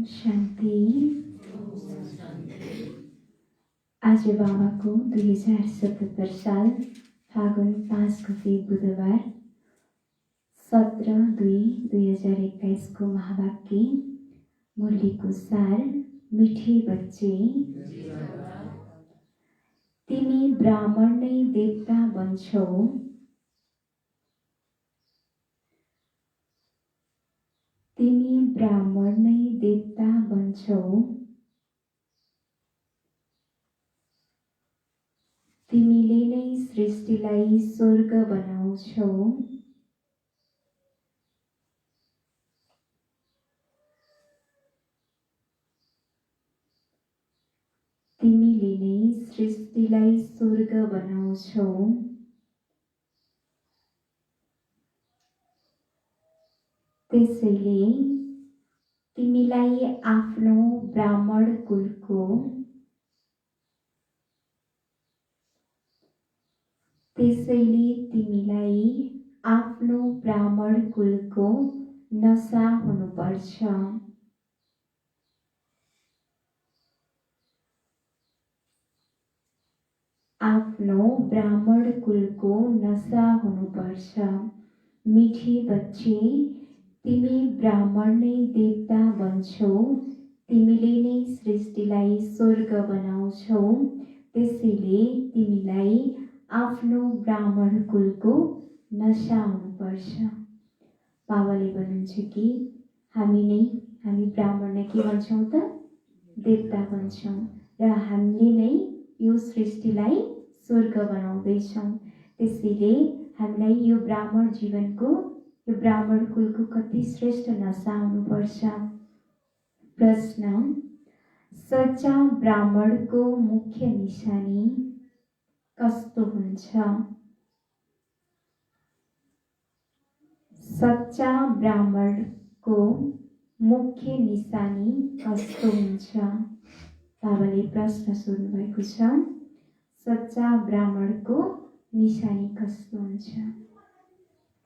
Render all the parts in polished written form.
शान्ति। आज बाबाको 2077 साल फागुन 5 गते बुधबार 17/2/2021 को महावाक्य मुरलीको सार। मिठी बच्चे तिमी ब्राह्मण नै देवता बन्छौ, तिमी ब्राह्मण नै देवता बन्छौ, तिमीले नै सृष्टिलाई स्वर्ग बनाउँछौ, तिमीले नै सृष्टिलाई स्वर्ग बनाउँछौ। त्यसैले तिमीलाई आफ्नो ब्राह्मण कुलको नशा हुनुपर्छ। आफ्नो ब्राह्मण कुलको नशा हुनुपर्छ। मिठी बच्चे तिमी ब्राह्मण नै देवता बन्छौ, तिमीले नै सृष्टिलाई स्वर्ग बनाउँछौ। त्यसैले तिमीलाई आफ्नो ब्राह्मण कुलको नशा हुनुपर्छ। बाबाले भन्नुहुन्छ कि हामी ब्राह्मणलाई के भन्छौँ त? देवता भन्छौँ र हामीले नै यो सृष्टिलाई स्वर्ग बनाउँदैछौँ। त्यसैले हामीलाई यो ब्राह्मण जीवनको, यो ब्राह्मण कुलको कति श्रेष्ठ नशा हुनुपर्छ। प्रश्न: सच्चा ब्राह्मणको मुख्य निशानी कस्तो हुन्छ? सच्चा ब्राह्मणको मुख्य निशानी कस्तो हुन्छ? बाबाले प्रश्न सोध्नु भएको छ। सच्चा ब्राह्मणको निशानी कस्तो हुन्छ?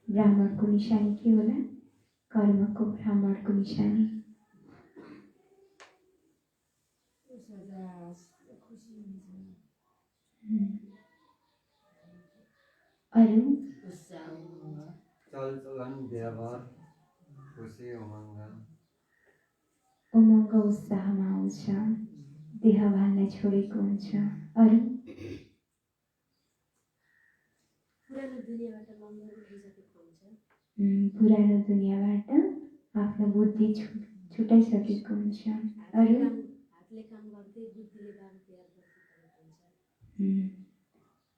ब्राह्मणको निशानी के होला? कर्मको ब्राह्मणको निशानी अरू चलचलन व्यवहार खुसी उमङ्ग उत्साहमा आउँछ, देहभानलाई छोडेको हुन्छ। अरू पुरानो दुनियाँबाट आफ्नो बुद्धि छुटाइसकेको हुन्छ। अरू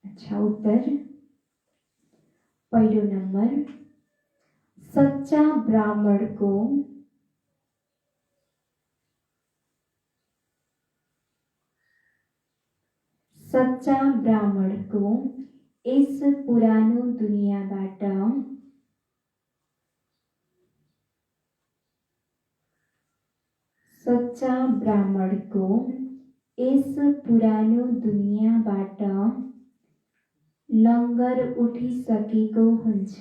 अच्छा, उत्तर पहिलो नम्बर, सच्चा ब्राह्मणको यस पुरानो दुनियाँबाट लङ्गर उठिसकेको हुन्छ।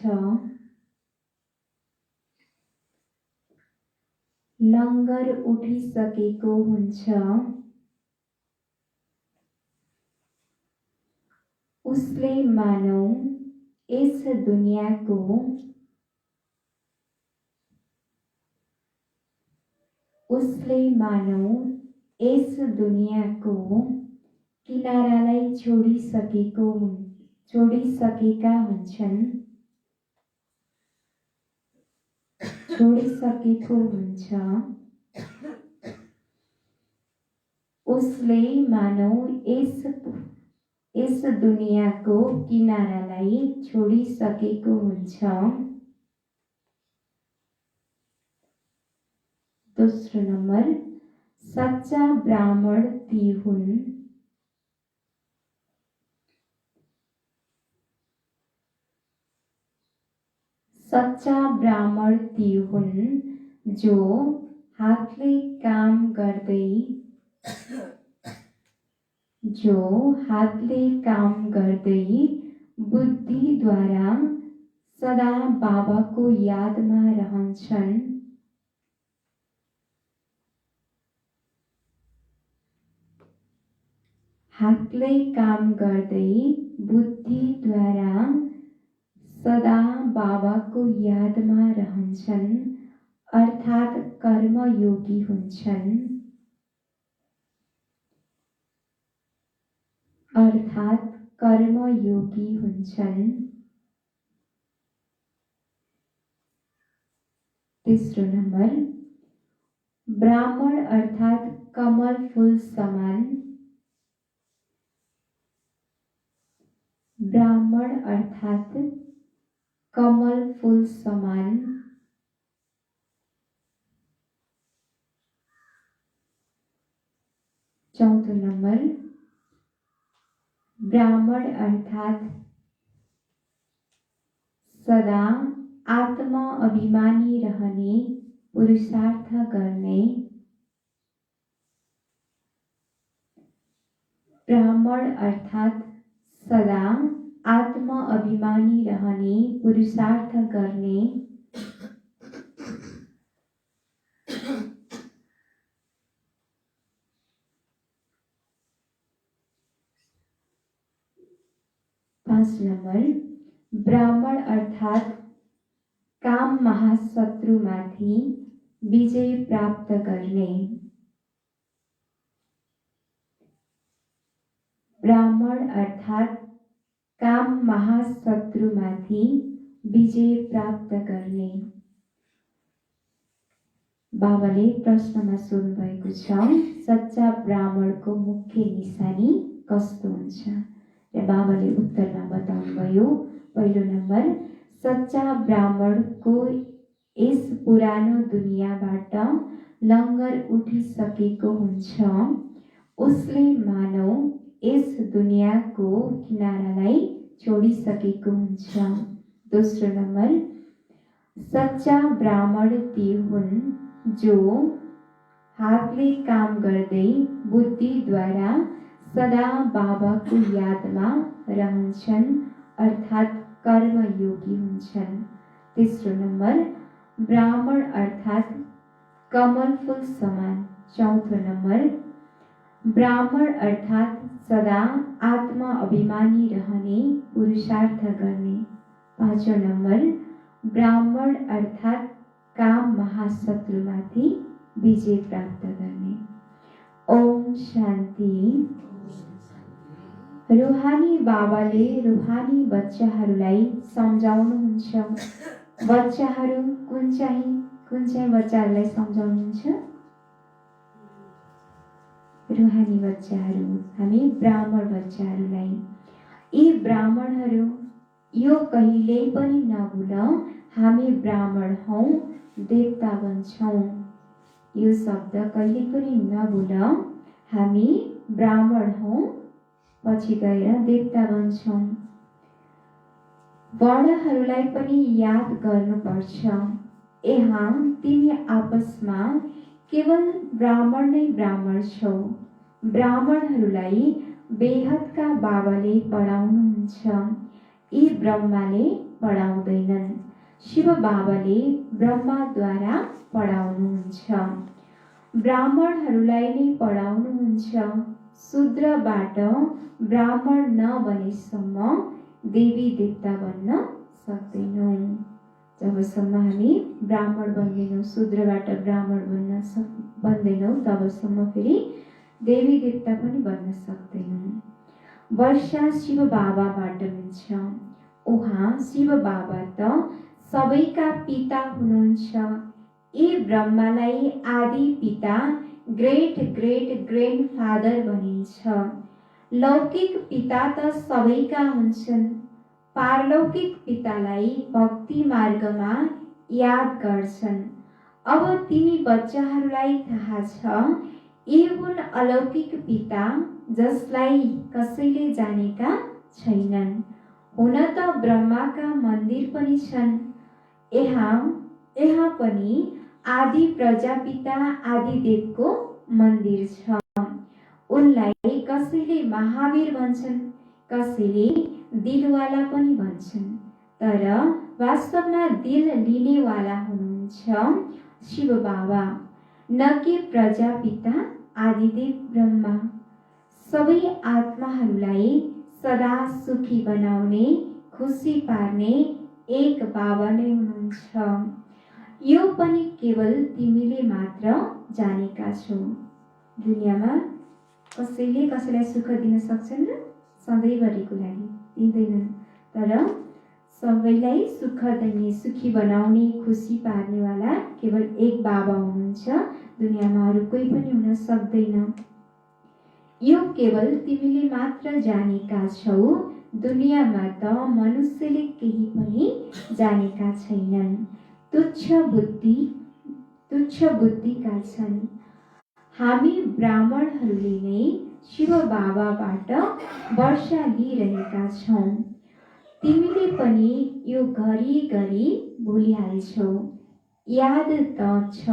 उसले मानौ यस दुनियाँको किनारालाई छोडिसकेका हुन्छ। उसले मानौ यस दुनियाँको किनारालाई छोडिसकेको हुन्छ। दोस्रो नम्बर, सच्चा ब्राह्मण ती हुन् जो हातले काम गर्दै बुद्धिद्वारा सदा बाबाको यादमा रहन्छन्। हातले काम गर्दै बुद्धिद्वारा सदा बाबाको यादमा रहन्छन् अर्थात् कर्मयोगी हुन्छन्। तेस्रो नम्बर, ब्राह्मण अर्थात् कमल फूल समान। ब्राह्मण अर्थात् कमल फूल समान। चौथो नम्बर, ब्राह्मण अर्थात् सदा आत्मा अभिमानी रहने, पुरुषार्थ गर्ने। ब्राह्मण अर्थात् सदा आत्मा अभिमानी रहने, पुरुषार्थ गर्ने। पाँच नम्बर, ब्राह्मण अर्थात् काम महाशत्रुमाथि विजय प्राप्त गर्ने। ब्राह्मण अर्थात् काम महाशत्रुमाथि विजय प्राप्त गर्ने। बाबाले प्रश्नमा सोध्नु भएको छ, सच्चा ब्राह्मणको मुख्य निशानी कस्तो हुन्छ? र बाबाले उत्तरमा बताउनुभयो, पहिलो नम्बर, सच्चा ब्राह्मणको यस पुरानो दुनियाँबाट लङ्गर उठिसकेको हुन्छ। उसले मानव यस दुनियाँको किनारालाई छोडिसकेको हुन्छ। दोस्रो नम्बर, सच्चा ब्राह्मण ती हुन् जो हातले काम गर्दै बुद्धिद्वारा सदा बाबाको यादमा रहन्छन् अर्थात् कर्मयोगी हुन्छन्। तेस्रो नम्बर, ब्राह्मण अर्थात् कमल फूल समान। चौथो नम्बर, ब्राह्मण अर्थात् सदा आत्मा अभिमानी रहने, पुरुषार्थ गर्ने। पाँचौं नम्बर, ब्राह्मण अर्थात् काम महाशत्रुमाथि विजय प्राप्त गर्ने। ओम शान्ति। रूहानी बाबाले रूहानी बच्चाहरूलाई सम्झाउनुहुन्छ। बच्चाहरू कुन चाहिँ बच्चाहरूलाई सम्झाउनुहुन्छ? रूहानी बच्चाहरू, हामी ब्राह्मण बच्चाहरूलाई। यी ब्राह्मणहरू, यो कहिल्यै पनि नभुल, हामी ब्राह्मण हौं, देवता बन्छौं। यो शब्द कहिले पनि नभुल, हामी ब्राह्मण हौं, पछि गएर देवता बन्छौं। वर्णहरूलाई पनि याद गर्नुपर्छ। यहाँ तिमी आपसमा केवल ब्राह्मण नै ब्राह्मण छौ। ब्राह्मणहरूलाई बेहदका बाबाले पढाउनुहुन्छ। यी ब्रह्माले पढाउँदैनन्। शिव बाबाले ब्रह्माद्वारा पढाउनुहुन्छ। ब्राह्मणहरूलाई नै पढाउनुहुन्छ। शूद्रबाट ब्राह्मण नबनेसम्म देवी देवता बन्न सक्दैनौं। जबसम्म हामी ब्राह्मण बन्दैनौं, शूद्रबाट ब्राह्मण बन्दैनौं, तबसम्म फेरि देवी देवता पनि बन्न सक्दैनौं। वर्षा शिव बाबाबाट हुन्छ। उहाँ शिव बाबा त सबैका पिता हुनुहुन्छ। यी ब्रह्मालाई आदि पिता, ग्रेट ग्रेट ग्रैन्डफादर भनिन्छ। लौकिक पिता त सबैका हुन्छन्। पारलौकिक पितालाई भक्ति मार्गमा याद गर्छन्। अब तिमी बच्चाहरूलाई थाहा छ, यी हुन् अलौकिक पिता जसलाई कसैले जानेका छैनन्। हुन त ब्रह्माका मन्दिर पनि छन्। यहाँ पनि आदि प्रजापिता आदिदेवको मन्दिर छ। उनलाई कसैले महावीर भन्छन्, कसैले दिलवाला पनि भन्छन्। तर वास्तवमा दिल लिनेवाला हुनुहुन्छ शिव बाबा, न कि प्रजापिता आदिदेव ब्रह्मा। सबै आत्माहरूलाई सदा सुखी बनाउने, खुसी पार्ने एक बाबा नै हुनुहुन्छ। यो पनि केवल तिमीले मात्र जानेका छौ। दुनियाँमा कसैले कसैलाई सुख दिन सक्छन् र? सधैँभरिको लागि दिँदैनन्। तर सबैलाई सुख दिने, सुखी बनाउने, खुसी पार्नेवाला केवल एक बाबा हुनुहुन्छ। दुनियाँमा अरू कोही पनि हुन सक्दैन। यो केवल तिमीले मात्र जानेका छौ। दुनियाँमा त मनुष्यले केही पनि जानेका छैनन्। तुच्छ बुद्धिका छन्। हामी ब्राह्मणहरूले नै शिव बाबाबाट वर्षा लिइरहेका छौँ। तिमीले पनि यो घरिघरि भुलिहाल्छौ। याद त छ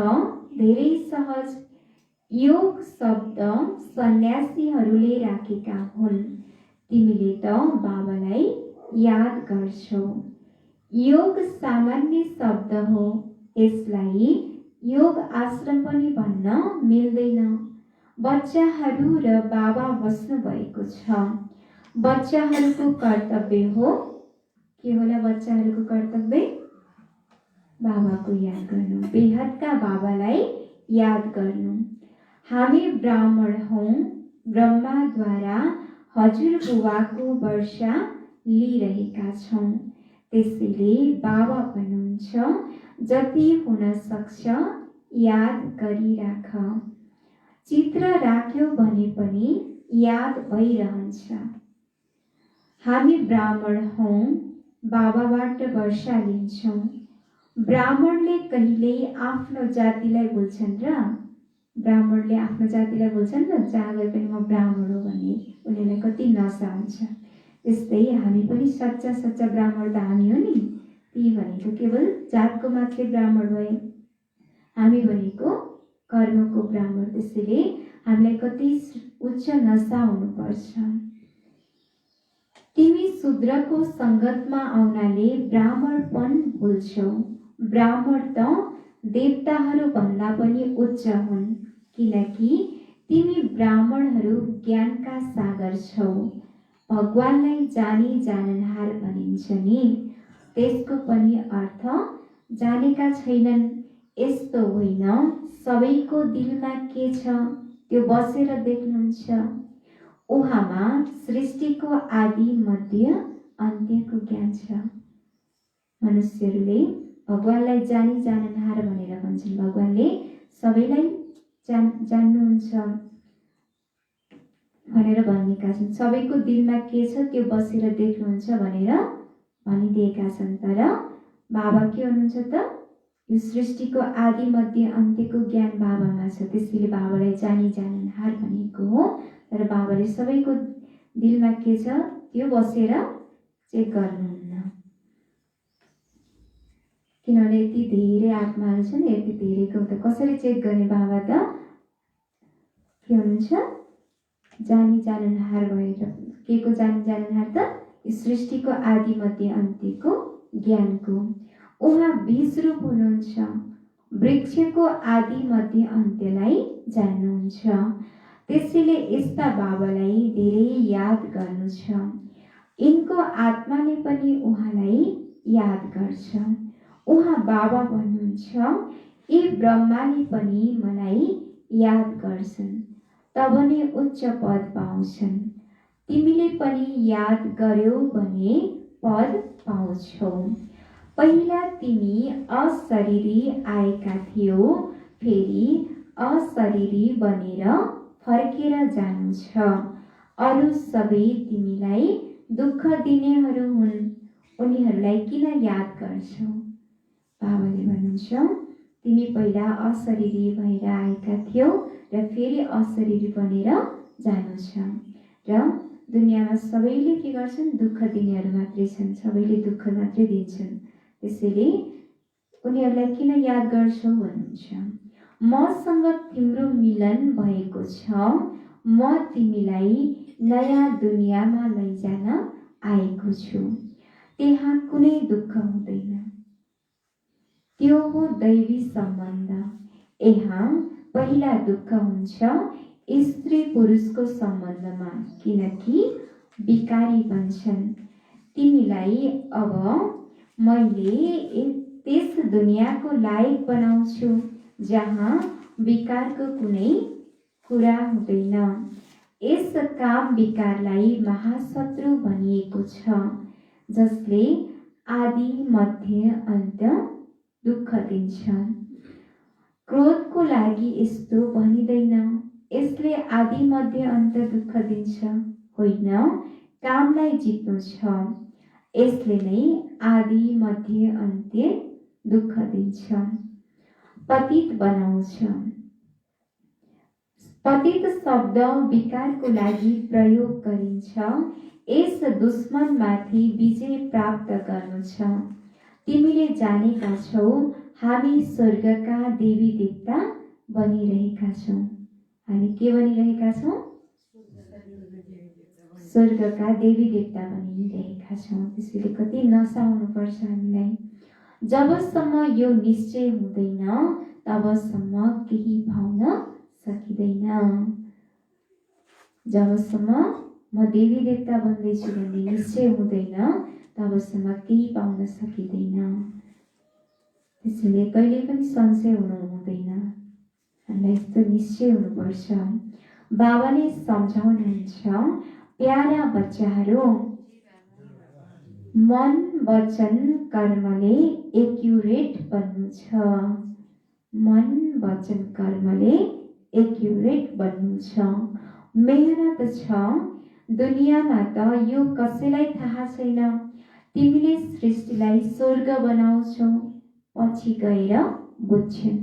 धेरै सहज। योग शब्द सन्यासीहरूले राखेका हुन्। तिमीले त बाबालाई याद गर्छौ। योग सामान्य शब्द हो। यसलाई योग आश्रम पनि भन्न मिल्दैन। बच्चाहरू र बाबा बस्नु भएको छ। बच्चाहरूको कर्तव्य हो, के होला बच्चाहरूको कर्तव्य? बाबाको याद गर्नु, बेहदका बाबालाई याद गर्नु। हामी ब्राह्मण हौँ। ब्रह्माद्वारा हजुरबुवाको वर्षा लिइरहेका छौँ। त्यसैले बाबा भन्नुहुन्छ, जति हुन सक्छ याद गरिराख। चित्र राख्यो भने पनि याद भइरहन्छ। हामी ब्राह्मण हौँ। बाबाबाट वर्षा लिन्छौँ। ब्राह्मणले कहिल्यै आफ्नो जातिलाई बोल्छन् र? ब्राह्मणले आफ्नो जातिलाई बोल्छन् र? जहाँ गए पनि म ब्राह्मण हो भन्ने उनीहरूलाई कति नशा हुन्छ। त्यस्तै हामी पनि सच्चा ब्राह्मण त हामी हो नि। ती भनेको केवल जातको मात्रै ब्राह्मण भए। हामी भनेको कर्मको ब्राह्मण। त्यसैले हामीलाई कति उच्च नशा हुनुपर्छ। तिमी शूद्रको सङ्गतमा आउनाले ब्राह्मणपन भुल्छौ। ब्राह्मण त देवताहरू भन्दा पनि उच्च हुन्, किनकि तिमी ब्राह्मणहरू ज्ञानका सागर छौ। भगवानलाई जानी जाननहार भनिन्छ नि, त्यसको पनि अर्थ जानेका छैनन्। यस्तो होइन, सबैको दिलमा के छ त्यो बसेर देख्नुहुन्छ। उहाँमा सृष्टिको आदि मध्य अन्त्यको ज्ञान छ। मनुष्यहरूले भगवानलाई जानी जाननहार भनेर भन्छन्। भगवानले सबैलाई जान्नुहुन्छ भनेर भनिएका छन्। सबैको दिलमा के छ त्यो बसेर देख्नुहुन्छ भनेर भनिदिएका छन्। तर बाबा के हुनुहुन्छ त? यो सृष्टिको आदि मध्य अन्त्यको ज्ञान बाबामा छ। त्यसैले बाबालाई जानी जाननहार भनेको हो। तर बाबाले सबैको दिलमा के छ त्यो बसेर चेक गर्नुहुन्न। किनभने यति धेरै आत्माहरू छन्, यति धेरैको त कसरी चेक गर्ने? बाबा त के हुनुहुन्छ? जानी जाननहार भएर। के को जानी जाननहार त? यो सृष्टिको आदि मध्य अन्त्यको ज्ञानको। उहाँ बीज रूप हुनुहुन्छ। वृक्षको आदि मध्य अन्त्यलाई जान्नुहुन्छ। त्यसैले यस्ता बाबालाई धेरै याद गर्नु छ। यिनको आत्माले पनि उहाँलाई याद गर्छ। उहाँ बाबा भन्नुहुन्छ, यी ब्रह्माले पनि मलाई याद गर्छन्, तब नै उच्च पद पाउँछन्। तिमीले पनि याद गर्यौ भने पद पाउँछौ। पहिला तिमी अशरीरी आएका थियौ, फेरि अशरीरी बनेर फर्केर जानु छ। अरू सबै तिमीलाई दुःख दिनेहरू हुन्, उनीहरूलाई किन याद गर्छौ? बाबाले भन्नुहुन्छ, तिमी पहिला अशरीरी भएर आएका थियौ र फेरि अशरीरी बनेर जानु छ। र दुनियाँमा सबैले के गर्छन्? दुःख दिनेहरू मात्रै छन्। सबैले दुःख मात्रै दिन्छन्। त्यसैले उनीहरूलाई किन याद गर्छौ भन्नुहुन्छ। मसँग तिम्रो मिलन भएको छ। म तिमीलाई नयाँ दुनियाँमा लैजान आएको छु। त्यहाँ कुनै दुःख हुँदैन। त्यो हो दैवी सम्बन्ध। यहाँ पहिला दुःख हुन्छ, स्त्री पुरुषको सम्बन्धमा, किनकि विकारी बन्छन्। तिमीलाई अब मैले त्यस दुनियाँको लायक बनाउँछु जहाँ विकारको कुनै कुरा हुँदैन। यस काम विकारलाई महाशत्रु भनिएको छ, जसले आदि मध्य अन्त दुःख दिन्छ। क्रोधको लागि यस्तो भनिँदैन, यसले आदि मध्य अन्त दुःख दिन्छ, होइन, कामलाई जित्नु छ, यसले नै आदि मध्य अन्त्य दुःख दिन्छ, पतित बनाउँछ। पतित शब्द विकारको लागि प्रयोग गरिन्छ। यस दुश्मनमाथि विजय प्राप्त गर्नु छ। तिमीले जानेका छौ हामी स्वर्गका देवी देवता बनिरहेका छौँ। हामी के बनिरहेका छौँ? स्वर्गका देवी देवता बनिरहेका छौँ। त्यसैले कति नसाउनुपर्छ हामीलाई। जबसम्म यो निश्चय हुँदैन तबसम्म केही पाउन सकिँदैन। जबसम्म म देवी देवता बन्दैछु भन्ने निश्चय हुँदैन तबसम्म केही पाउन सकिँदैन। त्यसैले कहिले पनि संशय हुनु हुँदैन। हामीलाई यस्तो निश्चय हुनुपर्छ। बाबाले सम्झाउनुहुन्छ, प्यारा बच्चाहरू, मन वचन कर्मले एक्युरेट बन्नु छ। मन वचन कर्मले एक्युरेट बन्नु छ। मेहनत छ। दुनियाँमा त यो कसैलाई थाहा छैन। तिमीले सृष्टिलाई स्वर्ग बनाउँछौ, पछि गएर बुझ्छन्।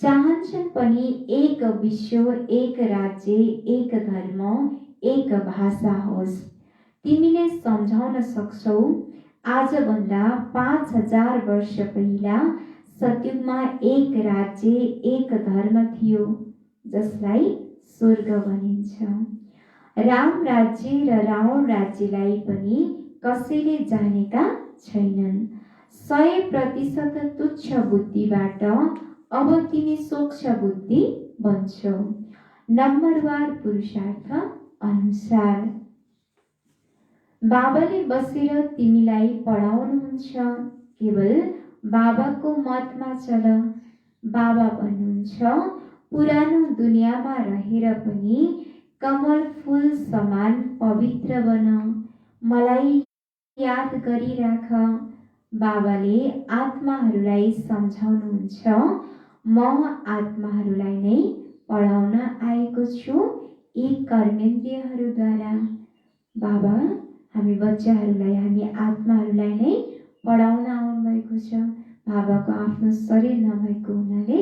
चाहन्छन् पनि एक विश्व, एक राज्य, एक धर्म, एक भाषा होस्। तिमीले सम्झाउन सक्छौ, आजभन्दा 5000 वर्ष पहिला सतयुगमा एक राज्य, एक धर्म थियो, जसलाई स्वर्ग भनिन्छ। राम राज्य र रावण राज्यलाई पनि कसैले जानेका छैनन्। 100% तुच्छ बुद्धिबाट अब तिमी सूक्ष्म बुद्धि बन्छौ, नम्बरवार पुरुषार्थ अनुसार। बाबाले बसेर तिमीलाई पढाउनुहुन्छ। केवल बाबाको मतमा चल। बाबा भन्नुहुन्छ, पुरानो दुनियाँमा रहेर पनि कमल फूल समान पवित्र बन, मलाई याद गरिराख। बाबाले आत्माहरूलाई सम्झाउनुहुन्छ, म आत्माहरूलाई नै पढाउन आएको छु यी कर्मेन्द्रियहरूद्वारा। बाबा हामी बच्चाहरूलाई, हामी आत्माहरूलाई नै पढाउन आउनुभएको छ। बाबाको आफ्नो शरीर नभएको हुनाले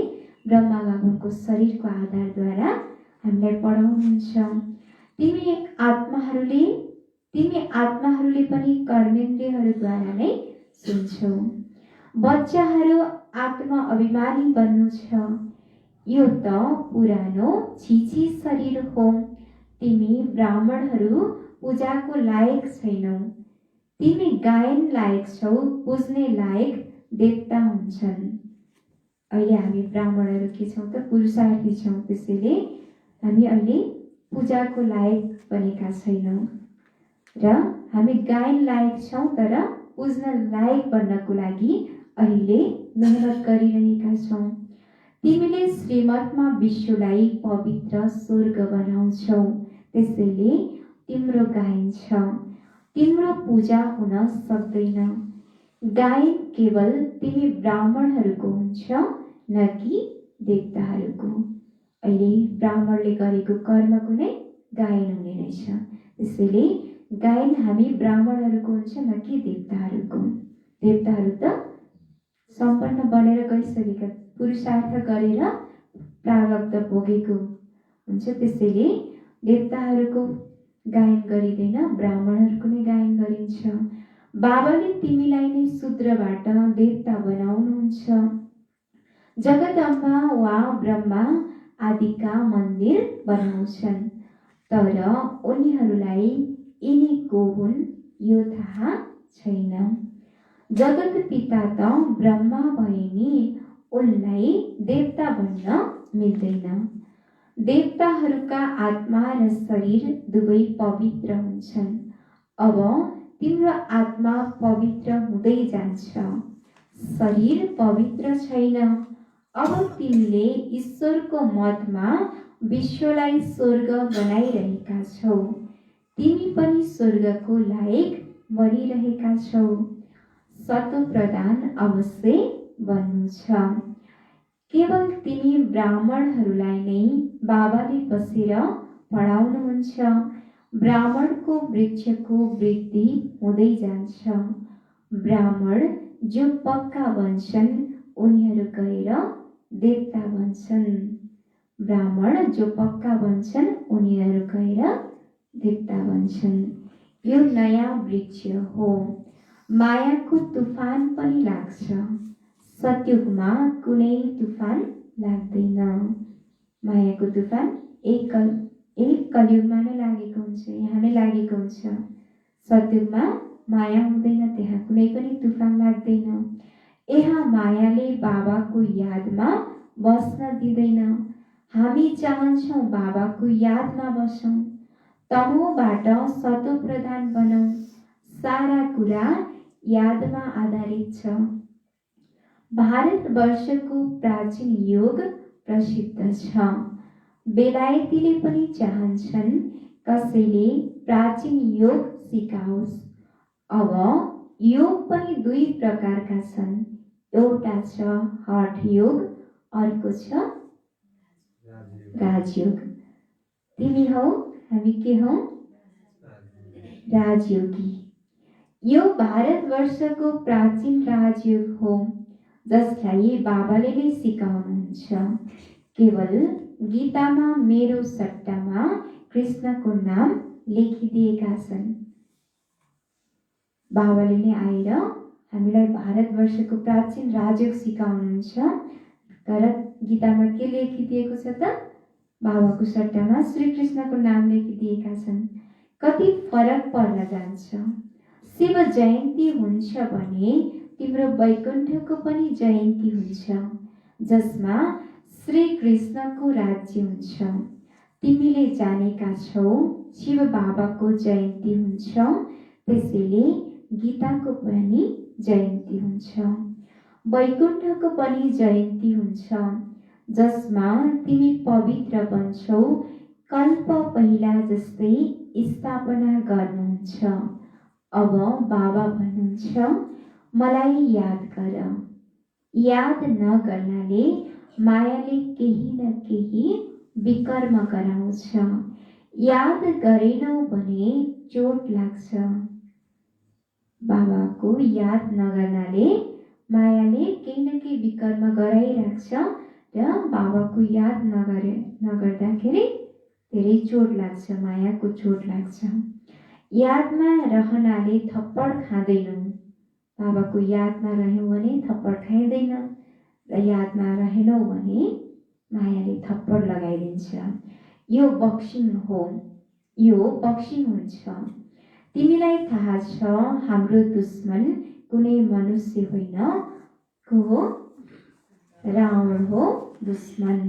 ब्रह्मा बाबाको शरीरको आधारद्वारा हामीलाई पढाउनुहुन्छ। तिमी आत्माहरूले पनि कर्मेन्द्रियहरूद्वारा नै सुन्छौ। बच्चाहरू आत्मा अभिमानी बन्नु छ। यो त पुरानो छिछि शरीर हो। तिमी ब्राह्मणहरू पूजाको लायक छैनौ। तिमी गायन लायक छौ, पुज्ने लायक देवता हुन्छन्। अहिले हामी ब्राह्मणहरू के छौँ त? पुरुषार्थी छौँ। त्यसैले हामी अहिले पूजाको लायक बनेका छैनौँ र हामी गायन लायक छौँ, तर पुज्न लायक बन्नको लागि अहिले मेहनत गरिरहेका छौँ। तिमीले श्रीमतमा विश्वलाई पवित्र स्वर्ग बनाउँछौ। त्यसैले तिम्रो गायन छ। तिम्रो पूजा हुन सक्दैन। गायन केवल तिमी ब्राह्मणहरूको हुन्छ, न कि देवताहरूको। अहिले ब्राह्मणले गरेको कर्मको नै गायन हुने रहेछ। त्यसैले गायन हामी ब्राह्मणहरूको हुन्छ, न कि देवताहरूको। देवताहरू त सम्पन्न बनेर गइसकेका, पुरुषार्थ गरेर प्रारब्ध भोगेको हुन्छ। त्यसैले देवताहरूको गायन गरिँदैन, ब्राह्मणहरूको नै गायन गरिन्छ। बाबाले तिमीलाई नै शूद्रबाट देवता बनाउनुहुन्छ। जगदम्बा वा ब्रह्मा आदिका मन्दिर बनाउँछन्, तर उनीहरूलाई यिनी को हुन् यो थाहा छैन। जगत पिता त ब्रह्मा भए नि उनलाई देवता भन्न मिल्दैन। देवताहरूका आत्मा र शरीर दुवै पवित्र हुन्छन्। अब तिम्रो आत्मा पवित्र हुँदै जान्छ। शरीर पवित्र छैन। अब तिमीले ईश्वरको मतमा विश्वलाई स्वर्ग बनाइरहेका छौ। तिमी पनि स्वर्गको लायक बनिरहेका छौ। शतप्रधान अवश्य बन्नु छ। केवल तिमी ब्राह्मणहरूलाई नै बाबाले बसेर पढाउनुहुन्छ। ब्राह्मणको वृक्षको वृद्धि हुँदै जान्छ। ब्राह्मण जो पक्का बन्छन् उनीहरू गएर देवता बन्छन्। ब्राह्मण जो पक्का बन्छन् उनीहरू गएर देवता बन्छन्। यो नयाँ वृक्ष हो। मायाको तुफान पनि लाग्छ। सतयुगमा कुनै तुफान लाग्दैन। मायाको तुफान एक कलियुगमा नै लागेको हुन्छ, यहाँ नै लागेको हुन्छ। सतयुगमा माया हुँदैन, त्यहाँ कुनै पनि तुफान लाग्दैन। यहाँ मायाले बाबाको यादमा बस्न दिँदैन। हामी चाहन्छौँ बाबाको यादमा बसौँ, तमोबाट सतोप्रधान बनौँ। सारा कुरा यादमा आधारित छ। भारतवर्षको प्राचीन योग प्रसिद्ध छ। बेलायतीले पनि चाहन्छन् कसैले प्राचीन योग सिकाओस्। अब योग पनि दुई प्रकारका छन्। एउटा छ हठ योग, अर्को छ राजयोग। तिमी हौ, हामी के हौ? राजयोगी। यो भारतवर्षको प्राचीन राजयोग हो जसलाई बाबाले नै सिकाउनुहुन्छ। केवल गीतामा मेरो सट्टामा कृष्णको नाम लेखिदिएका छन्। बाबाले नै आएर हामीलाई भारतवर्षको प्राचीन राजयोग सिकाउनुहुन्छ। तर गीतामा के लेखिदिएको छ त? बाबाको सट्टामा श्रीकृष्णको नाम लेखिदिएका छन्। कति फरक पर्न जान्छ। शिव जयन्ती हुन्छ भने तिम्रो वैकुण्ठको पनि जयन्ती हुन्छ, जसमा श्रीकृष्णको राज्य हुन्छ। तिमीले जानेका छौ शिव बाबाको जयन्ती हुन्छ, त्यसैले गीताको पनि जयन्ती हुन्छ। वैकुण्ठको पनि जयन्ती हुन्छ, जसमा तिमी पवित्र बन्छौ। कल्प पहिला जस्तै स्थापना गर्नुहुन्छ। अब बाबा भन्नुहुन्छ मलाई याद गर। याद नगर्नाले मायाले केही न केही विकर्म गराउँछ। याद गरेनौ भने चोट लाग्छ। बाबाको याद नगर्नाले मायाले केही न केही विकर्म गराइराख्छ र बाबाको याद नगर्दाखेरि धेरै चोट लाग्छ, मायाको चोट लाग्छ। यादमा रहनाले थप्पड खाँदैनौ। बाबाको यादमा रह्यौ भने थप्पड खाइँदैन र यादमा रहेनौ भने मायाले थप्पड लगाइदिन्छ। यो बक्सिङ हो, यो बक्सिङ हुन्छ। तिमीलाई थाहा छ हाम्रो दुश्मन कुनै मनुष्य होइन, को हो? रावण हो दुश्मन।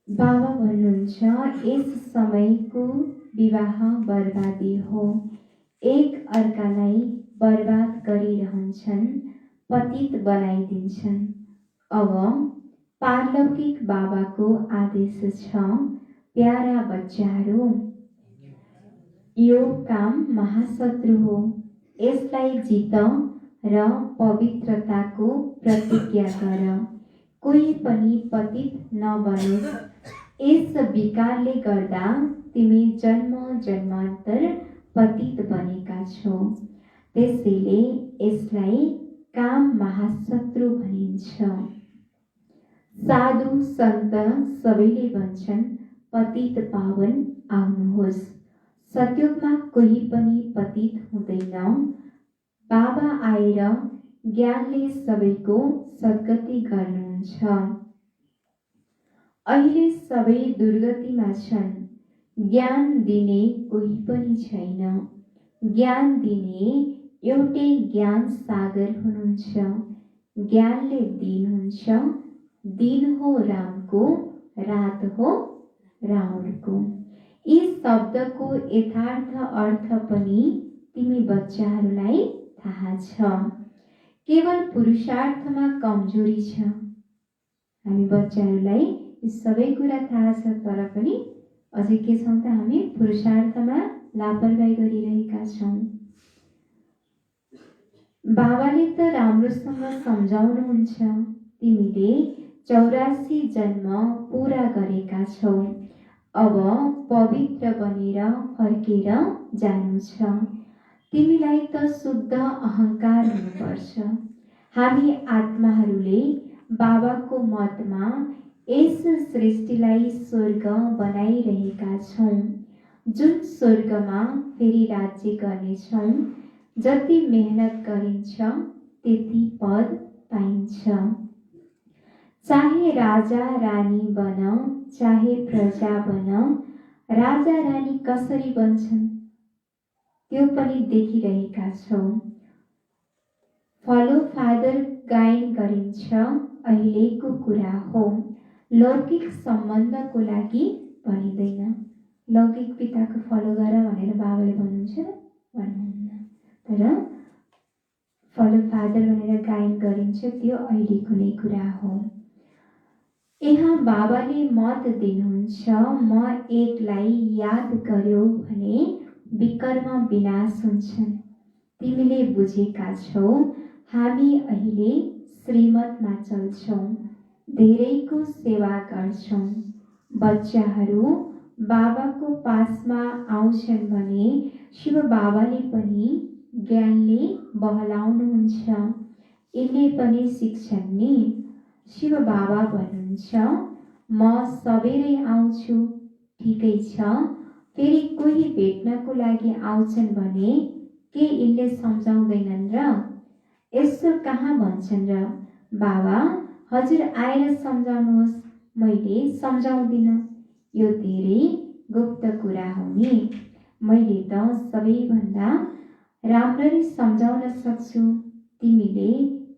बाबा भन्नुहुन्छ यस समयको विवाह बर्बादी हो। एक अर्कालाई बर्बाद गरिरहन्छन्, पतित बनाइदिन्छन्। अब पारलौकिक बाबाको आदेश छ, प्यारा बच्चाहरू, यो काम महाशत्रु हो, यसलाई जित र पवित्रताको प्रतिज्ञा गर। कोही पनि पतित नबनोस्। यस विकारले गर्दा तिमी जन्म जन्मान्तर पतित बनेका छौ। त्यसैले यसलाई काम महाशत्रु भनिन्छ। साधु सन्त सबैले भन्छन् पतित पावन आउनुहोस्। सत्युगमा कोही पनि पतित हुँदैन। बाबा आएर ज्ञानले सबैको सद्गति गर्नुहुन्छ। अहिले सबै दुर्गतिमा छन्। ज्ञान दिने कोही पनि छैन। ज्ञान दिने एउटै ज्ञान सागर हुनुहुन्छ। ज्ञानले दिनुहुन्छ। दिन हो रामको, रात हो रावणको। यी शब्दको यथार्थ अर्थ पनि तिमी बच्चाहरूलाई थाहा छ। केवल पुरुषार्थमा कमजोरी छ। हामी बच्चाहरूलाई यी सबै कुरा थाहा छ, तर पनि अझै के छौँ त हामी पुरुषार्थमा लापरवाही गरिरहेका छौँ। बाबाले त राम्रोसँग सम्झाउनुहुन्छ, तिमीले 84 जन्म पूरा गरेका छौ। अब पवित्र बनेर फर्केर जानु छ। तिमीलाई त शुद्ध अहङ्कार हुनुपर्छ। हामी आत्माहरूले बाबाको मतमा यस सृष्टिलाई स्वर्ग बनाइरहेका छौँ, जुन स्वर्गमा फेरि राज्य गर्नेछौँ। जति मेहनत गरिन्छ त्यति पद पाइन्छ। चाहे राजा रानी बन, चाहे प्रजा बन। राजा रानी कसरी बन्छन् त्यो पनि देखिरहेका छौ। फलो फादर गायन गरिन्छ, अहिलेको कुरा हो। लौकिक सम्बन्धको लागि भनिँदैन। लौकिक पिताको फलो गर भनेर बाबाले भन्नुहुन्छ, भन्नुहुन्न। तर फलो फादर भनेर गायन गरिन्छ, त्यो अहिलेको नै कुरा हो। यहाँ बाबाले मत दिनुहुन्छ, म एकलाई याद गर्यो भने विकर्म विनाश हुन्छन्। तिमीले बुझेका छौ, हामी अहिले श्रीमतमा चल्छौँ, धेरैको सेवा गर्छौँ। बच्चाहरू बाबाको पासमा आउँछन् भने शिव बाबाले पनि ज्ञानले बहलाउनुहुन्छ। यिनले पनि सिक्छन् नि। शिव बाबा भन्नुहुन्छ, म सबेरै आउँछु, ठिकै छ। फेरि कोही भेट्नको लागि आउँछन् भने के यिनले सम्झाउँदैनन् र? यसो कहाँ भन्छन् र? बाबा हजुर आएर सम्झाउनुहोस्, मैले सम्झाउँदिनँ। यो धेरै गुप्त कुरा हो नि। मैले त सबैभन्दा राम्ररी सम्झाउन सक्छु, तिमीले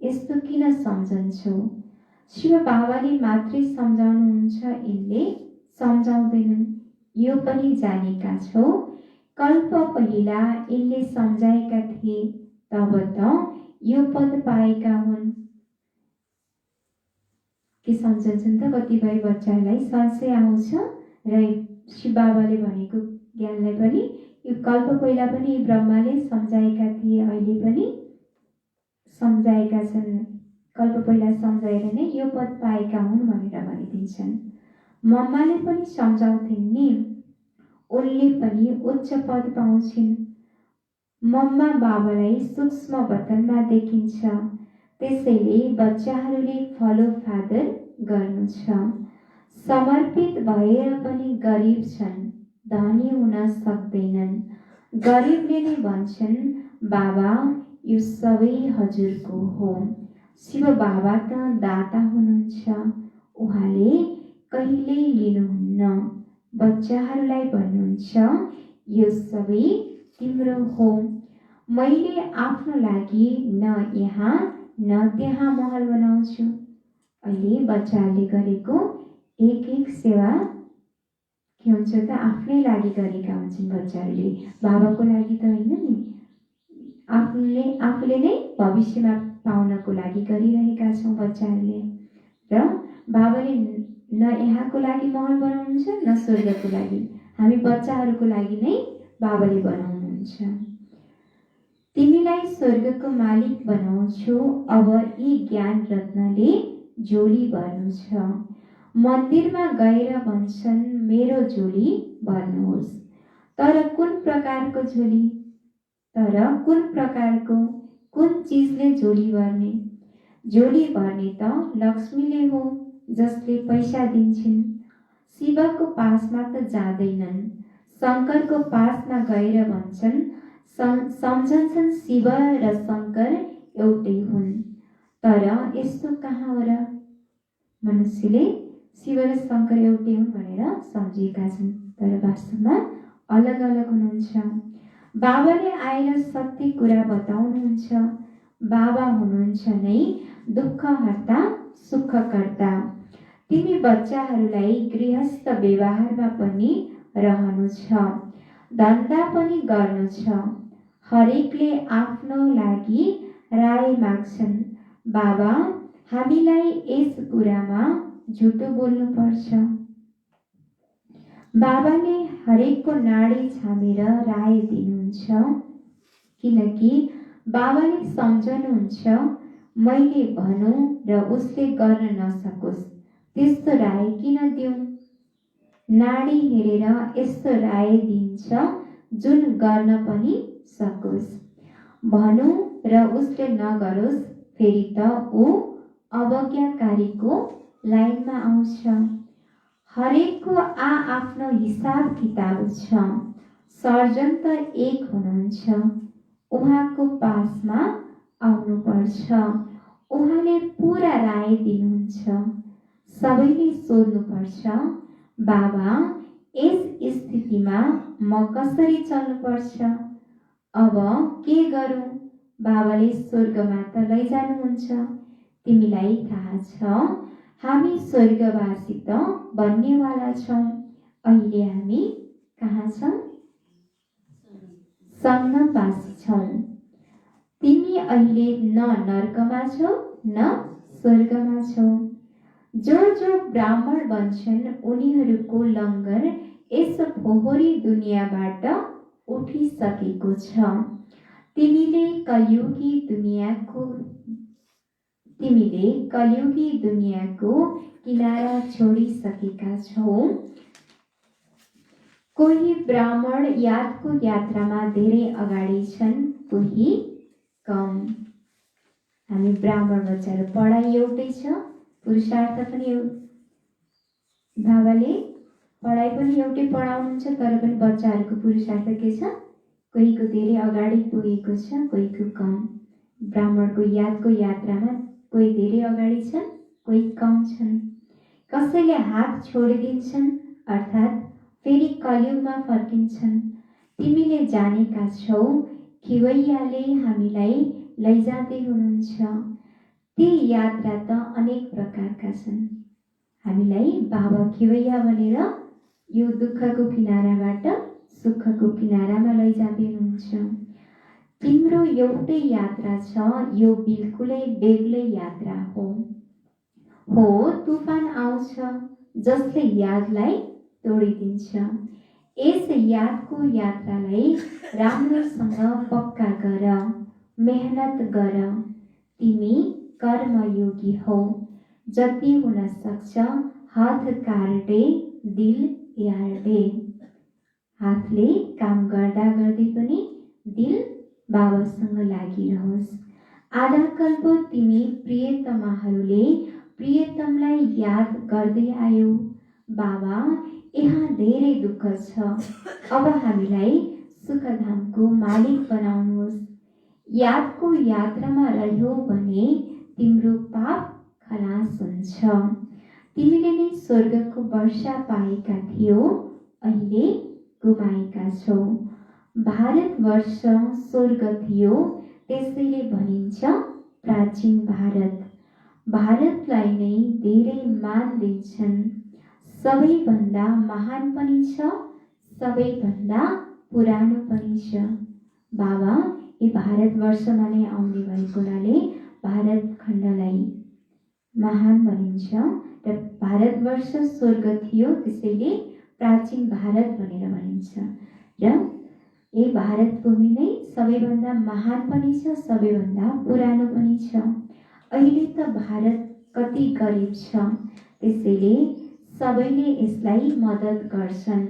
यस्तो किन सम्झन्छौ? शिव बाबाले मात्रै सम्झाउनुहुन्छ, यिनले सम्झाउँदैनन्। यो पनि जानेका छौ, कल्प पहिला यिनले सम्झाएका थिए, तब त यो पद पाएका हुन्। के सम्झन्छन् त? कतिपय बच्चाहरूलाई संशय आउँछ र शिव बाबाले भनेको ज्ञानलाई पनि यो कल्प पहिला पनि ब्रह्माले सम्झाएका थिए, अहिले पनि सम्झाएका छन्। कल्प पहिला सम्झाएर नै यो पद पाएका हुन् भनेर भनिदिन्छन्। मम्माले पनि सम्झाउँथिन् नि, उनले पनि उच्च पद पाउँछिन्। मम्मा बाबालाई सूक्ष्म वतनमा देखिन्छ। त्यसैले बच्चाहरूले फलो फादर गर्नु छ। समर्पित भएर पनि गरिब छन्, धनी हुन सक्दैनन्। गरिबले नै भन्छन्, बाबा यो सबै हजुरको हो। शिव बाबा त दाता हुनुहुन्छ, उहाँले कहिल्यै लिनुहुन्न। बच्चाहरूलाई भन्नुहुन्छ, यो सबै तिम्रो हो। मैले आफ्नो लागि न यहाँ न त्यहाँ महल बनाउँछु। अहिले बच्चाहरूले गरेको एक एक सेवा के हुन्छ त आफ्नै लागि गरेका हुन्छन् बच्चाहरूले, बाबाको लागि त होइन नि। आफूले नै भविष्यमा पाउनको लागि गरिरहेका छौँ बच्चाहरूले। र बाबाले न यहाँको लागि महल बनाउनुहुन्छ न स्वर्गको लागि, हामी बच्चाहरूको लागि नै बाबाले बनाउनुहुन्छ। तिमीलाई स्वर्गको मालिक बनाउँछु, अब यी ज्ञान रत्नले झोली भर्नु छ। मन्दिरमा गएर भन्छन् मेरो झोली भर्नुहोस्, तर कुन प्रकारको झोली? कुन चिजले झोली भर्ने? झोली भर्ने त लक्ष्मीले हो, जसले पैसा दिन्छन्। शिवको पासमा त जाँदैनन्, शङ्करको पासमा गएर भन्छन् सम्झन्छन् शिव र शङ्कर एउटै हुन्। तर यस्तो कहाँ हो र? मनुष्यले शिव र शङ्कर एउटै हुन् भनेर सम्झिएका छन्, तर वास्तवमा अलग अलग हुनुहुन्छ। बाबाले आएर सत्य कुरा बताउनुहुन्छ। बाबा हुनुहुन्छ नै दुःख हर्ता सुखकर्ता। तिमी बच्चाहरूलाई गृहस्थ व्यवहारमा पनि रहनु छ, धन्दा पनि गर्नु छ। हरेकले आफ्नो लागि राय माग्छन्। बाबा हामीलाई यस कुरामा झुटो बोल्नु पर्छ। बाबाले हरेकको नाडी छामेर राय दिनुहुन्छ, किनकि बाबाले सम्झनुहुन्छ मैले भनौँ र उसले गर्न नसकोस्, त्यस्तो राय किन दिउँ? नाडी हेरेर यस्तो राय दिन्छ जुन गर्न पनि सकोस्। भनौँ र उसले नगरोस्, फेरि त ऊ अवज्ञाकारीको लाइनमा आउँछ। हरेकको आफ्नो हिसाब किताब छ। सर्जन त एक हुनुहुन्छ, उहाँको पासमा आउनुपर्छ। उहाँले पुरा राय दिनुहुन्छ। सबैले सोध्नुपर्छ, बाबा यस स्थितिमा म कसरी चल्नुपर्छ? अब के गरौँ? बाबाले स्वर्गमा त लैजानुहुन्छ। तिमीलाई थाहा छ हामी स्वर्गवासी त बन्नेवाला छौँ। अहिले हामी कहाँ छौँ? स्वर्गवासी छौँ। तिमी अहिले न नर्कमा छौ न स्वर्गमा छौ। जो ब्राह्मण बन्छन् उनीहरूको लङ्गर यस फोहोरी दुनियाँबाट उठिसकेको छ। तिमीले कलियुगी दुनियाँको किनारा छोडिसकेका छौ। कोही ब्राह्मण यादको यात्रामा धेरै अगाडि छन्, कोही कम। हामी ब्राह्मण बच्चाहरू पढाइ एउटै छ, पुरुषार्थ पनि बाबाले पढाइ पनि एउटै पढाउनुहुन्छ, तर पनि बच्चाहरूको पुरुषार्थ के छ? कोहीको धेरै अगाडि पुगेको छ, कोहीको कम। ब्राह्मणको यादको यात्रामा कोही धेरै अगाडि छन्, कोही कम छन्। कसैले हात छोडिदिन्छन्, अर्थात् फेरि कलियुगमा फर्किन्छन्। तिमीले जानेका छौ खिवैयाले हामीलाई लैजाँदै हुनुहुन्छ। ती यात्रा त अनेक प्रकारका छन्। हामीलाई बाबा खिवैया भनेर यो दुःखको किनाराबाट सुखको किनारामा लैजाँदै हुनुहुन्छ। तिम्रो एउटै यात्रा छ, यो बिल्कुलै बेग्लै यात्रा हो। तुफान आउँछ जसले यादलाई तोडिदिन्छ। यस यादको यात्रालाई राम्रोसँग पक्का गर, मेहनत गर। तिमी कर्मयोगी हौ। जति हुन सक्छ हात काट्दै दिल यार्दै। हातले काम गर्दा गर्दै पनि दिल बाबासँग लागिरहोस्। आधा कल्प तिमी प्रियतमाहरूले प्रियतमलाई याद गर्दै आयौ। बाबा यहाँ धेरै दुःख छ, अब हामीलाई सुखधामको मालिक बनाउनुहोस्। यादको यात्रामा रह्यौ भने तिम्रो पाप खलास हुन्छ। तिमीले नै स्वर्गको वर्षा पाएका थियौ, अहिले गुमाएका छौ। भारतवर्ष स्वर्ग थियो, त्यसैले भनिन्छ प्राचीन भारतलाई नै धेरै मान दिन्छन्। सबैभन्दा महान पनि छ, सबैभन्दा पुरानो पनि छ। बाबा यी भारतवर्षमा नै आउने भएको हुनाले भारत खण्डलाई महान भनिन्छ र भारतवर्ष स्वर्ग थियो, त्यसैले प्राचीन भारत भनेर भनिन्छ। र यही भारत भूमि नै सबैभन्दा महान पनि छ, सबैभन्दा पुरानो पनि छ। अहिले त भारत कति गरिब छ, त्यसैले सबैले यसलाई मद्दत गर्छन्।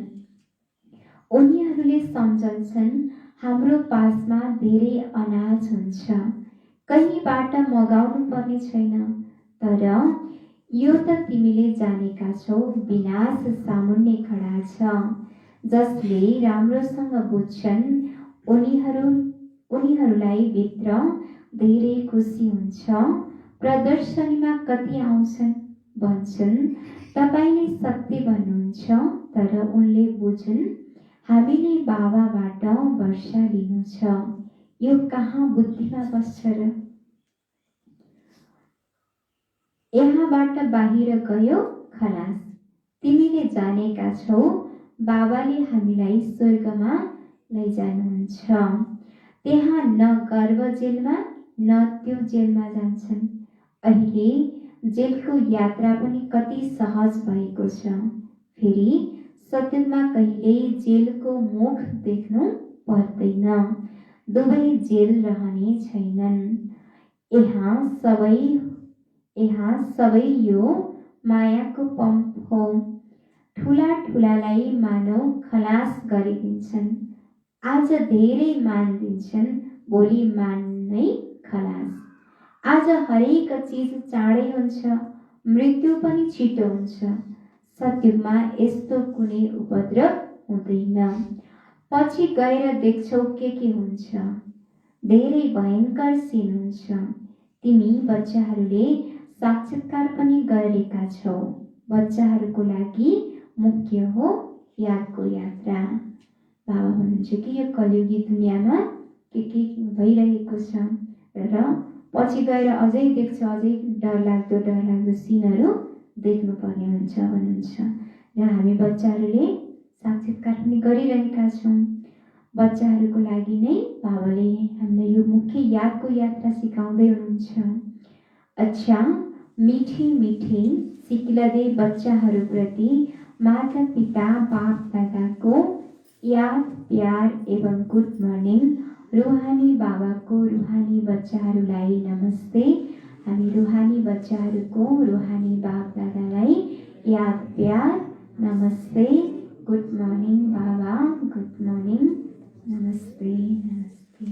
उनीहरूले सम्झन्छन् हाम्रो पासमा धेरै अनाज हुन्छ, कहीँबाट मगाउनु पर्ने छैन। तर यो त तिमीले जानेका छौ, विनाश सामुन्ने खडा छ। जसले राम्रोसँग बुझ्छन् उनीहरूलाई भित्र धेरै खुसी हुन्छ। प्रदर्शनीमा कति आउँछन् भन्छन्, तपाईँले सत्य भन्नुहुन्छ, तर उनले बुझुन् हामीले बाबाबाट वर्षा लिनु छ। यो कहाँ बुद्धिमा बस्छ र? यहाँबाट बाहिर गयो खलास। तिमीले जानेका छौ बाबाले हामीलाई स्वर्गमा लैजानुहुन्छ। त्यहाँ न गर्भ जेलमा न त्यो जेलमा जान्छन्। अहिले जेलको यात्रा पनि कति सहज भएको छ। फेरि सत्युगमा कहिल्यै जेलको मुख देख्नु पर्दैन। दुवै जेल रहने छैनन्। यहाँ सबै यो मायाको पम्प हो। ठुलालाई मानव खलास गरिदिन्छन्। आज धेरै मान दिन्छन्, भोलि मान नै खलास। आज हरेक चिज चाँडै हुन्छ, मृत्यु पनि छिटो हुन्छ। सत्युगमा यस्तो कुनै उपद्रव हुँदैन। पछि गएर देख्छौ के हुन्छ। धेरै भयङ्कर सीन हुन्छ। तिमी बच्चाहरूले साक्षात्कार पनि गरेका छौ। बच्चाहरूको लागि मुख्य हो यादको यात्रा। बाबा भन्नुहुन्छ कि यो कलियुगी दुनियाँमा के भइरहेको छ र पछि गएर अझै देख्छ, अझै डरलाग्दो सीनहरू देख्नुपर्ने हुन्छ भन्नुहुन्छ। र हामी बच्चाहरूले साक्षात्कार पनि गरिरहेका छौँ। बच्चाहरूको लागि नै बाबाले हामीलाई यो मुख्य यादको यात्रा सिकाउँदै हुनुहुन्छ। अच्छा, मीठी सिक्लदे बच्चाहरूप्रति माता पिता बाप दादाको याद प्यार एवं गुड मर्निङ। रूहानी बाबाको रूहानी बच्चाहरूलाई नमस्ते। हामी रूहानी बच्चाहरूको रूहानी बाप दादालाई याद प्यार नमस्ते। गुड मर्निङ बाबा, गुड मर्निङ, नमस्ते नमस्ते।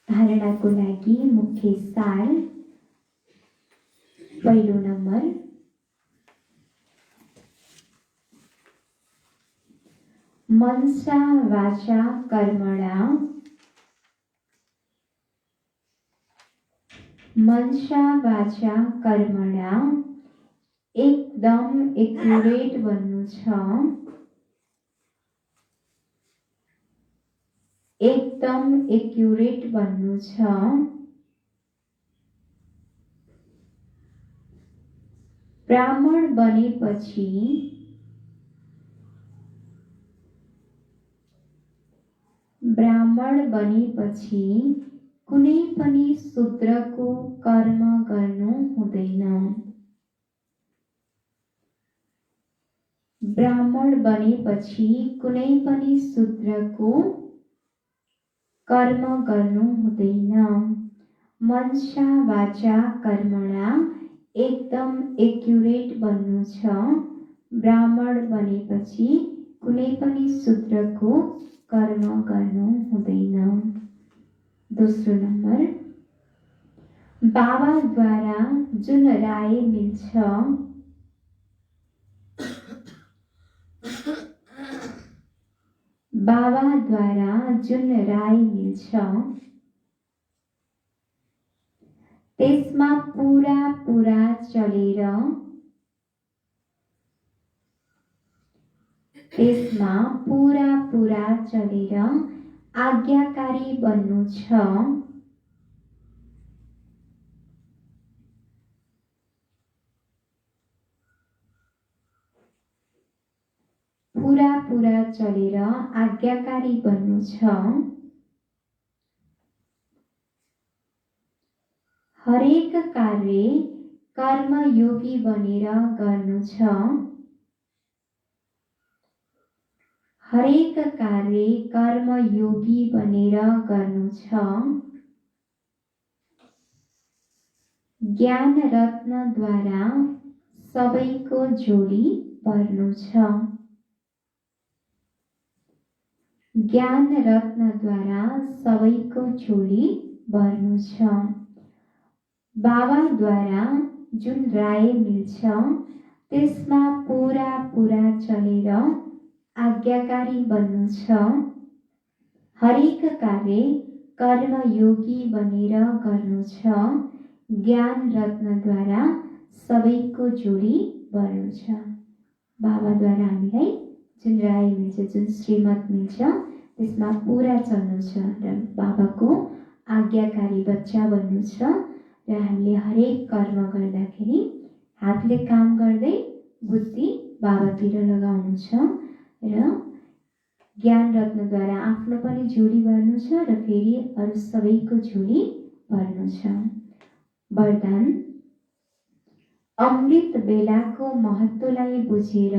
धारणाको लागि मुख्य सार। पहिलो नम्बर, मनसा वाचा कर्मणा, मनसा वाचा कर्मणा एकदम एक्युरेट बन्नु छ। एकदम एक्युरेट बन्नु छ। ब्राह्मण बनेपछि कुनै पनि शूद्रको कर्म गर्नु हुँदैन। ब्राह्मण बनेपछि कुनै पनि शूद्रको कर्म गर्नु हुँदैन। मनसा वाचा कर्मणा एकदम एक्युरेट बन्नु छ। ब्राह्मण बनेपछि कुनै पनि शूद्रको कर्म गर्नु हुँदैन। दोस्रो नम्बर, बाबाद्वारा जुन राय मिल्छ, बाबाद्वारा जुन राय मिल्छ त्यसमा पुरा चलेर, त्यसमा पुरा चलेर आज्ञाकारी बन्नु छ। पूरा पूरा चलेर आज्ञाकारी बन्नु छ। हरेक कार्य कर्मयोगी बनेर गर्नु छ। हरेक कार्य कर्मयोगी बनेर गर्नु छ। ज्ञान रत्नद्वारा सबैको झोली भर्नु छ। ज्ञान रत्नद्वारा सबैको झोली भर्नु छ। बाबाद्वारा जुन राय मिल्छ त्यसमा पूरा पूरा चलेर आज्ञाकारी बन्नु छ। हरेक कार्य कर्मयोगी बनेर गर्नु छ। ज्ञान रत्नद्वारा सबैको झोली भर्नु छ। बाबाद्वारा हामीलाई जुन राय मिल्छ, जुन श्रीमत मिल्छ त्यसमा पूरा चल्नु छ र बाबाको आज्ञाकारी बच्चा बन्नु छ। र हामीले हरेक कर्म गर्दाखेरि हातले काम गर्दै बुद्धि बाबातिर लगाउनु छ र ज्ञान रत्नद्वारा आफ्नो पनि झोली भर्नु छ र फेरि अरू सबैको झोली भर्नु छ। वरदान: अमृत बेलाको महत्त्वलाई बुझेर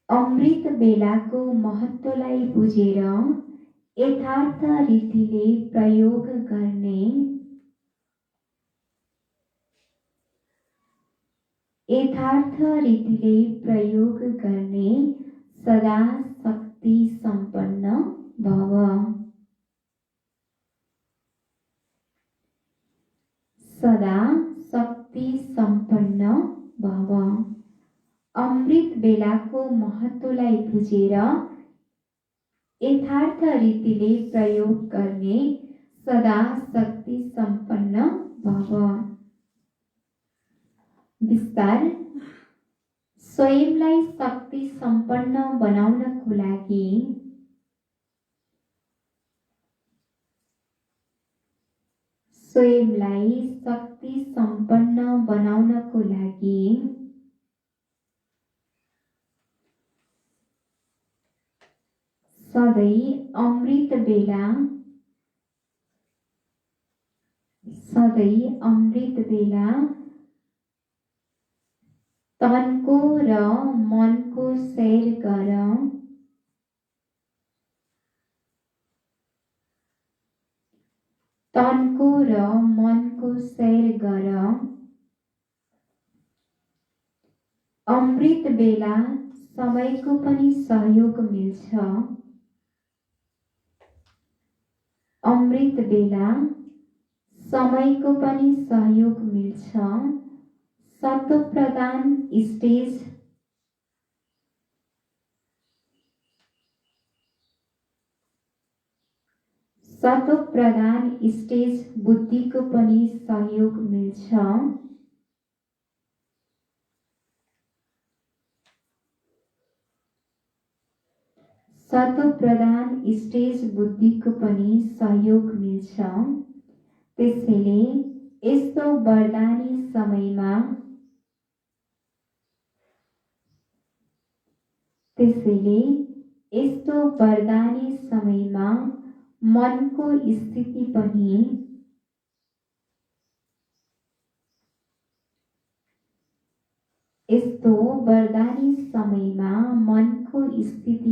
अमृत बेलाको महत्त्वलाई बुझेर यथार्थ रीतिले प्रयोग गर्ने यथार्थ रीतिले प्रयोग गर्ने सदा शक्ति सम्पन्न भव। सदा शक्ति सम्पन्न भव। अमृत बेलाको महत्त्वलाई बुझेर यथार्थ रीतिले प्रयोग गर्ने सदा शक्ति सम्पन्न भव। विस्तार: स्वयंलाई शक्ति सम्पन्न बनाउनको लागि स्वयंलाई शक्ति सम्पन्न बनाउनको लागि सधैँ अमृत बेला तनको र मनको सैर गर। तनको र मनको सैर गर। अमृत बेला समयको पनि सहयोग मिल्छ। अमृत बेला समयको पनि सहयोग मिल्छ। सत्वप्रधान स्टेज बुद्धिको पनि सहयोग मिल्छ। सत्वप्रधान स्टेज बुद्धिको पनि सहयोग मिल्छ। त्यसैले यस्तो वरदानी समयमा मनको स्थिति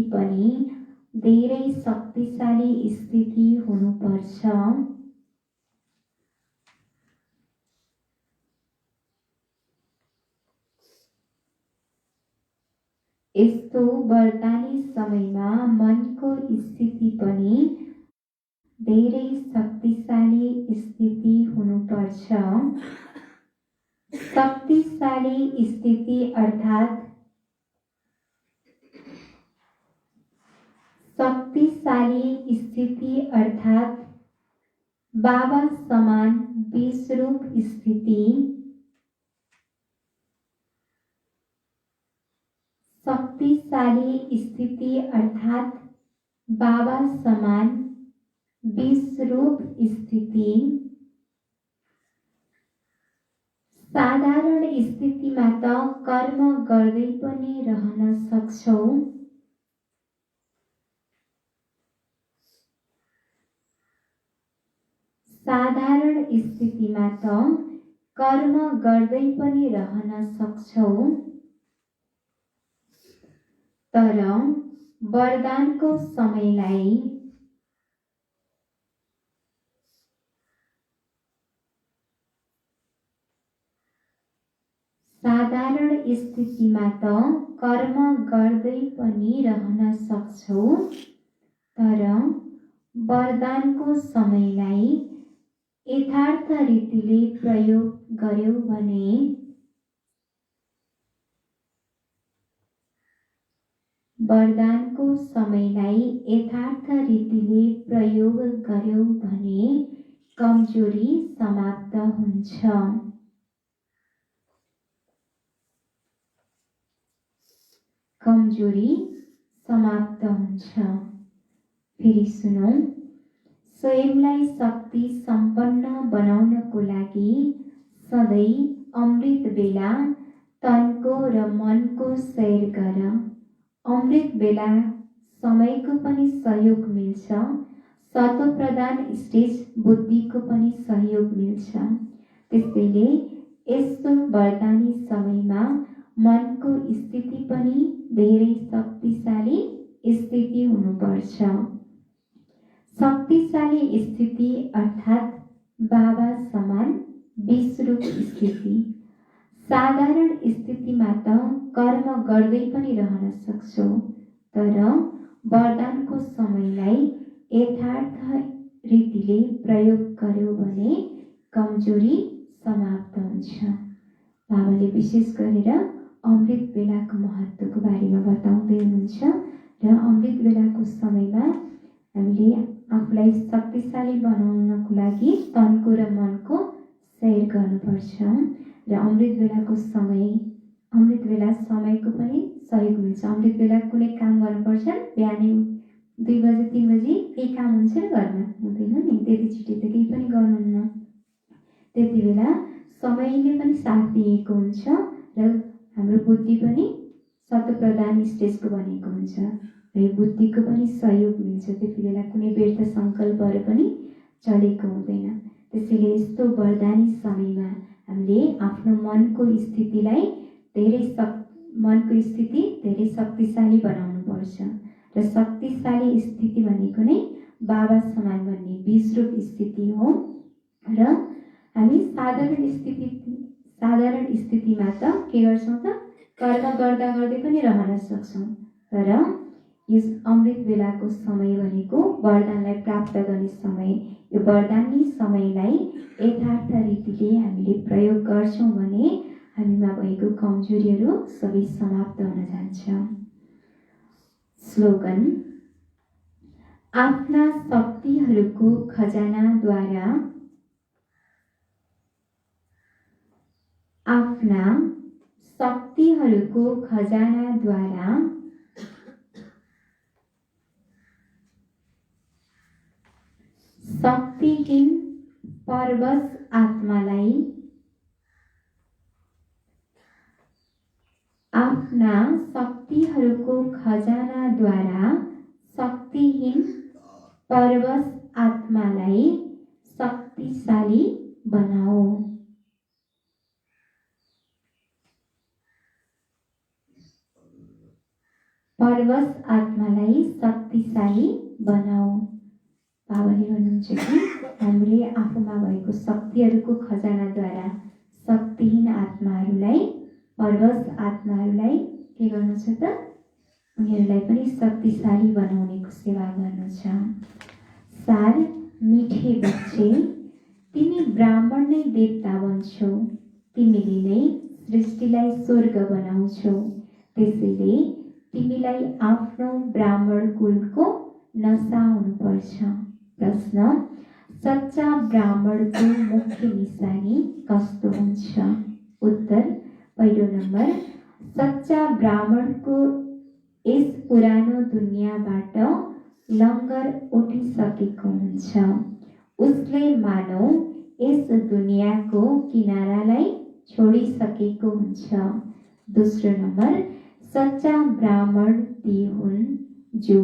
पनि धेरै शक्तिशाली स्थिति हुनुपर्छ। यस्तो वरदानी समयमा मनको स्थिति पनि धेरै शक्तिशाली स्थिति हुनुपर्छ। शक्तिशाली स्थिति अर्थात् बाबा समान विश्वरूप स्थिति। शक्तिशाली स्थिति अर्थात् बाबा समान विश्वरूप स्थिति। साधारण स्थितिमा त कर्म गर्दै पनि रहन सक्छौ। साधारण स्थितिमा त कर्म गर्दै पनि रहन सक्छौ, तर वरदानको समयलाई साधारण स्थितिमा त कर्म गर्दै पनि रहन सक्छौ, तर वरदानको समयलाई यथार्थ रीतिले प्रयोग गर्यौ भने वरदानको समयलाई यथार्थ रीतिले प्रयोग गर्यौ भने कमजोरी समाप्त हुन्छ। कमजोरी समाप्त हुन्छ। फेरि सुनौ। स्वयंलाई शक्ति सम्पन्न बनाउनको लागि सधैँ अमृत बेला तनको र मनको सैर गर। अमृत बेला समयको पनि सहयोग मिल्छ, सत्वप्रधान स्टेज बुद्धिको पनि सहयोग मिल्छ। त्यसैले यस्तो वरदानी समयमा मनको स्थिति पनि धेरै शक्तिशाली स्थिति हुनुपर्छ। शक्तिशाली स्थिति अर्थात् बाबा समान विश्वरूप स्थिति। साधारण स्थितिमा त कर्म गर्दै पनि रहन सक्छौ, तर वरदानको समयलाई यथार्थ रीतिले प्रयोग गर्यौ भने कमजोरी समाप्त हुन्छ। बाबाले विशेष गरेर अमृत बेलाको महत्त्वको बारेमा बताउँदै हुनुहुन्छ र अमृत बेलाको समयमा हामीले आफूलाई शक्तिशाली बनाउनको लागि तनको र मनको सैर गर्नुपर्छ र अमृत बेला समयको पनि सहयोग मिल्छ। अमृत बेला कुनै काम गर्नुपर्छ, बिहानै 2 बजे 3 बजे केही काम हुन्छ र गर्न हुँदैन नि, त्यति छिटो त केही पनि गर्नुहुन्न। त्यति बेला समयले पनि साथ दिएको हुन्छ र हाम्रो बुद्धि पनि सत्वप्रधान स्टेजको बनेको हुन्छ र यो बुद्धिको पनि सहयोग मिल्छ। त्यति बेला कुनै व्यर्थ सङ्कल्पहरू पनि चलेको हुँदैन। त्यसैले यस्तो वरदानी समयमा हामीले आफ्नो मनको स्थिति धेरै शक्तिशाली बनाउनुपर्छ र शक्तिशाली स्थिति भनेको नै बाबा समान भन्ने विश्वरूप स्थिति हो। र हामी साधारण स्थितिमा त के गर्छौँ त कर्म गर्दा गर्दै पनि रहन सक्छौँ, तर यस अमृत बेलाको समय भनेको वरदानलाई प्राप्त गर्ने समय। यो वरदानी समयलाई यथार्थ रीतिले हामीले प्रयोग गर्छौँ भने हामीमा भएको कमजोरीहरू सबै समाप्त हुन जान्छ। स्लोगन। आफ्ना शक्तिहरूको खजानाद्वारा शक्तिहीन परवश आत्मालाई शक्तिशाली बनाओ। परवश आत्मालाई शक्तिशाली बनाओ। बाबाले भन्नुहुन्छ कि हामीले आफूमा भएको शक्तिहरूको खजानाद्वारा शक्तिहीन आत्माहरूलाई, परवश आत्माहरूलाई के गर्नु छ त? उनीहरूलाई पनि शक्तिशाली बनाउनेको सेवा गर्नु छ। सार मिठे बच्चे, तिमी ब्राह्मण नै देवता बन्छौ, तिमीले नै सृष्टिलाई स्वर्ग बनाउँछौ। त्यसैले तिमीलाई आफ्नो ब्राह्मण कुलको नशा हुनुपर्छ। प्रश्न। सच्चा ब्राह्मणको मुख्य निशानी कस्तो हुन्छ? उत्तर। पहिलो नम्बर, सच्चा ब्राह्मणको यस पुरानो दुनियाँबाट लङ्गर उठिसकेको हुन्छ। उसले मानौ यस दुनियाँको किनारालाई छोडिसकेको हुन्छ। दोस्रो नम्बर, सच्चा ब्राह्मण ती हुन् जो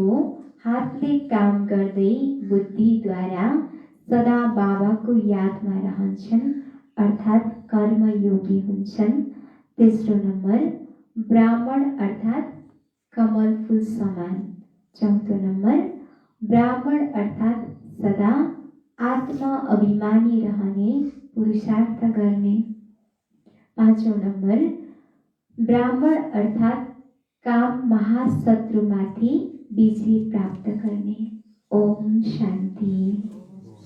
हातले काम गर्दै बुद्धिद्वारा सदा बाबाको यादमा रहन्छन् अर्थात् कर्मयोगी हुन्छन्। तेस्रो नम्बर, ब्राह्मण अर्थात् कमल फूल समान। चौथो नम्बर, ब्राह्मण अर्थात् सदा आत्मा अभिमानी रहने, पुरुषार्थ गर्ने। पाँचौं नम्बर, ब्राह्मण अर्थात् काम महाशत्रुमाथि विजय प्राप्त गर्ने। ओम शान्ति।